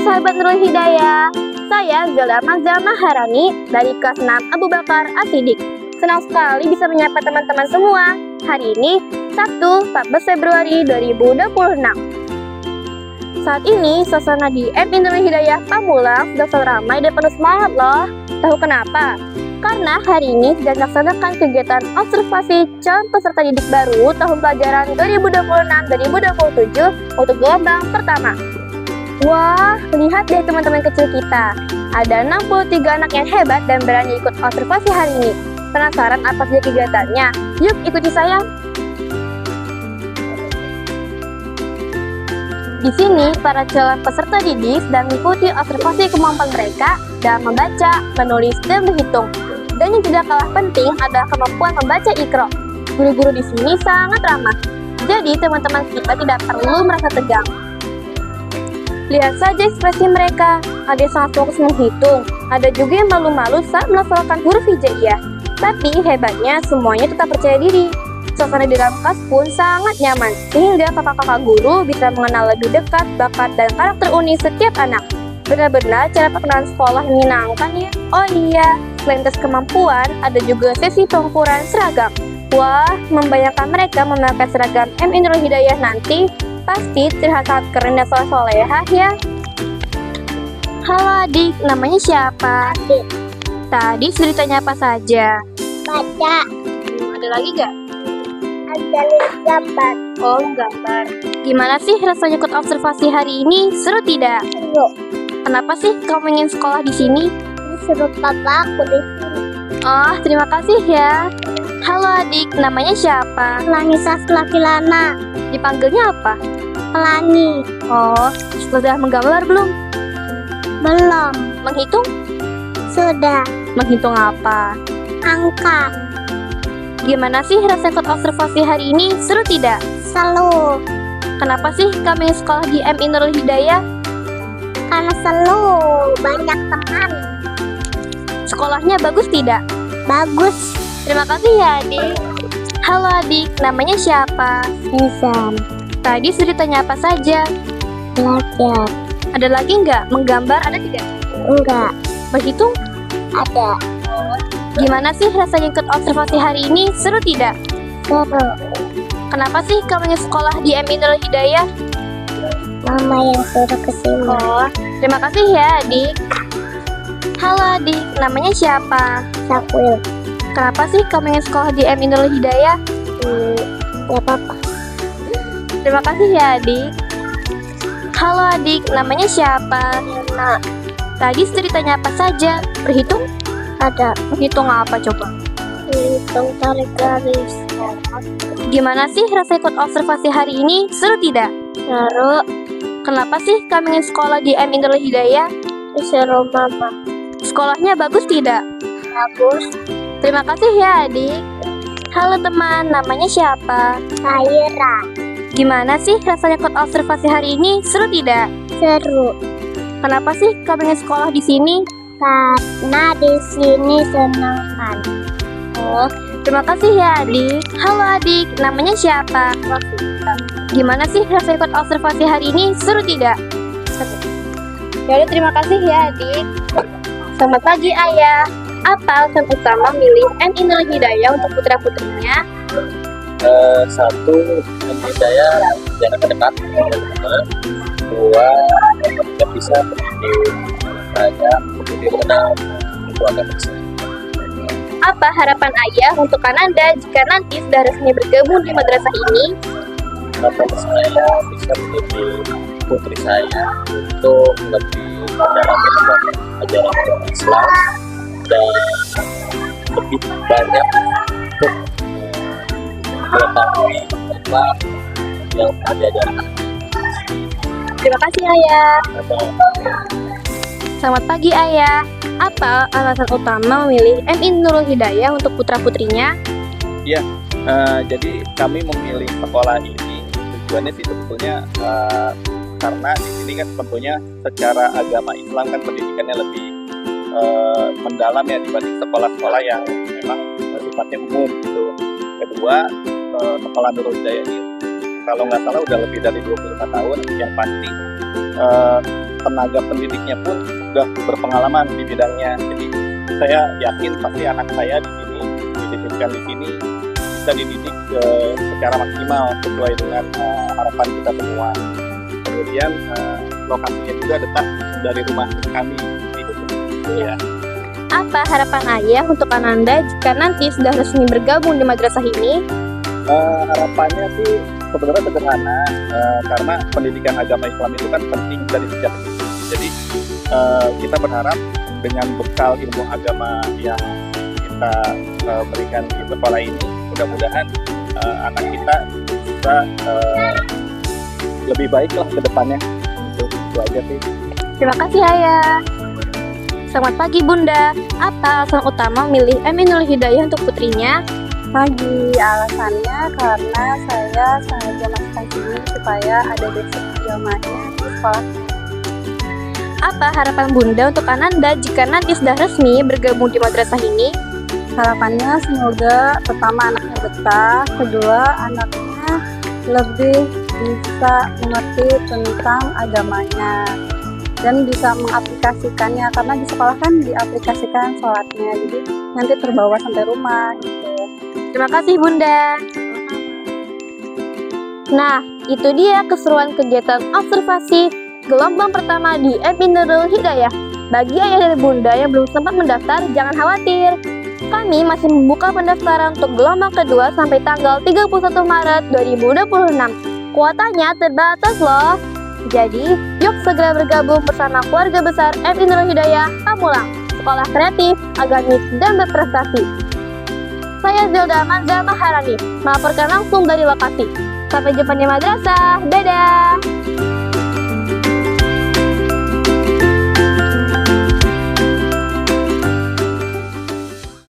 sahabat Nurul Hidayah, saya Zelda Magzal Maharani dari kelas 6 Abu Bakar As-Siddiq. Senang sekali bisa menyapa teman-teman semua. Hari ini Sabtu 14 Februari 2026. Saat ini suasana di MI Nurul Hidayah Pamulang sudah sangat ramai dan penuh semangat loh. Tahu kenapa? Karena hari ini sedang dilaksanakan kegiatan observasi calon peserta didik baru tahun pelajaran 2026-2027 untuk gelombang pertama. Wah, lihat deh teman-teman kecil kita. Ada 63 anak yang hebat dan berani ikut observasi hari ini. Penasaran apa saja kegiatannya? Yuk ikuti saya. Di sini, para calon peserta didik sedang mengikuti observasi kemampuan mereka dalam membaca, menulis, dan berhitung. Dan yang tidak kalah penting adalah kemampuan membaca Iqra. Guru-guru di sini sangat ramah. Jadi teman-teman kita tidak perlu merasa tegang. Lihat saja ekspresi mereka. Ada yang sangat fokus menghitung. Ada juga yang malu-malu saat melafalkan huruf hijaiyah. Tapi hebatnya semuanya tetap percaya diri. Suasana di dalam kelas pun sangat nyaman, sehingga kakak-kakak guru bisa mengenal lebih dekat bakat dan karakter unik setiap anak. Benar-benar cara perkenalan sekolah yang menyenangkan ya. Oh iya, selain tes kemampuan, ada juga sesi pengukuran seragam. Wah, membayangkan mereka memakai seragam MI Nurul Hidayah nanti, pasti terlihat sangat keren dan soleh-solehah ya. Halo adik, namanya siapa? Adik. Tadi sudah ditanya apa saja? Baca. Ada lagi gak? Ada gambar. Oh, gambar. Gimana sih rasanya ikut observasi hari ini? Seru tidak? Seru. Kenapa sih kamu ingin sekolah di sini? Seru papa aku di sini. Oh, terima kasih ya. Halo adik, namanya siapa? Pelangi Sastra Kilana. Dipanggilnya apa? Pelangi. Oh, sudah menggambar belum? Belum. Menghitung? Sudah. Menghitung apa? Angka. Gimana sih rasa ikut observasi hari ini? Seru tidak? Seru. Kenapa sih kami sekolah di MI Nurul Hidayah? Karena seru. Banyak teman. Sekolahnya bagus tidak? Bagus. Terima kasih ya adik. Halo adik, namanya siapa? Nizam. Tadi sudah ditanya apa saja? Belajar. Ada lagi nggak? Menggambar ada tidak? Enggak. Berhitung? Ada. Gimana sih rasanya ikut observasi hari ini? Seru tidak? Seru. Kenapa sih kamu ingin sekolah di MI Nurul Hidayah? Mama yang suruh kesini. Oh, terima kasih ya adik. Halo adik, namanya siapa? Sakwil. Kenapa sih kamu ingin sekolah di MI Nurul Hidayah? Ya papa. Terima kasih ya adik. Halo adik, namanya siapa? Nah, Tadi sudah ditanya apa saja? Berhitung? ada. Berhitung apa coba? Hitung tarik garis. Gimana sih rasa ikut observasi hari ini? Seru tidak? Seru. Kenapa sih kami ingin sekolah di MI Nurul Hidayah? Seru mama. Sekolahnya bagus tidak? Bagus. Terima kasih ya adik. Halo teman, namanya siapa? Saira. Gimana sih rasanya ikut observasi hari ini? Seru tidak? Seru. Kenapa sih kami ingin sekolah di sini? Karena di sini senang kan. Oh, terima kasih ya adik. Halo adik, namanya siapa? Gimana sih rasanya ikut observasi hari ini? Seru tidak? Jadi terima kasih ya adik. Selamat pagi ayah. Apa alasan utama milih MI Nurul Hidayah untuk putra-putrinya? Satu, saya jarak dekat dengan teman. Dua, yang bisa mendidik saya untuk mengenal keluarga besar. Apa harapan ayah untuk Ananda jika nanti sudah resmi bergabung di madrasah ini? Harapan saya bisa mendidik putri saya untuk lebih mendalami ajaran Islam dan lebih banyak untuk mengetahui apa yang ada diajarkan. Terima kasih ayah. Selamat pagi ayah. Apa alasan utama memilih MI Nurul Hidayah untuk putra-putrinya? Jadi kami memilih sekolah ini tujuannya sih sebetulnya karena di sini kan tentunya secara agama Islam kan pendidikannya lebih mendalam ya dibanding sekolah-sekolah yang memang sifatnya umum gitu. Kedua, sekolah Nurul Hidayah ini kalau nggak salah udah lebih dari 25 tahun, yang pasti tenaga pendidiknya pun sudah berpengalaman di bidangnya. Jadi saya yakin pasti anak saya di sini dititipkan di sini bisa dididik secara maksimal sesuai dengan harapan kita semua. Kemudian lokasinya juga dekat dari rumah kami gitu. Ya. Apa harapan ayah untuk Ananda jika nanti sudah resmi bergabung di madrasah ini? Harapannya sih sebenarnya sederhana, karena pendidikan agama Islam itu kan penting dari sejak kecil. Jadi kita berharap dengan bekal ilmu agama yang kita berikan di sekolah ini, mudah-mudahan anak kita bisa lebih baik lah ke depannya. Itu aja sih. Terima kasih ayah. Selamat pagi Bunda. Apa alasan utama memilih Aminul Hidayah untuk putrinya? Pagi, alasannya karena saya sengaja masukkan sini supaya ada basic agamanya di sekolah. Apa harapan Bunda untuk Ananda jika nanti sudah resmi bergabung di madrasah ini? Harapannya semoga pertama anaknya betah, kedua anaknya lebih bisa mengerti tentang agamanya dan bisa mengaplikasikannya, karena di sekolah kan diaplikasikan sholatnya, jadi nanti terbawa sampai rumah gitu. Terima kasih Bunda. Nah, itu dia keseruan kegiatan observasi gelombang pertama di Aminul Hidayah. Bagi ayah dan bunda yang belum sempat mendaftar, jangan khawatir. Kami masih membuka pendaftaran untuk gelombang kedua sampai tanggal 31 Maret 2026. Kuotanya terbatas loh. Jadi, yuk segera bergabung bersama keluarga besar Aminul Hidayah Pamulang, sekolah kreatif, agamis, dan berprestasi. Saya Zelda Manza Maharani, melaporkan langsung dari lokasi. Sampai jumpa di madrasah. Dadah!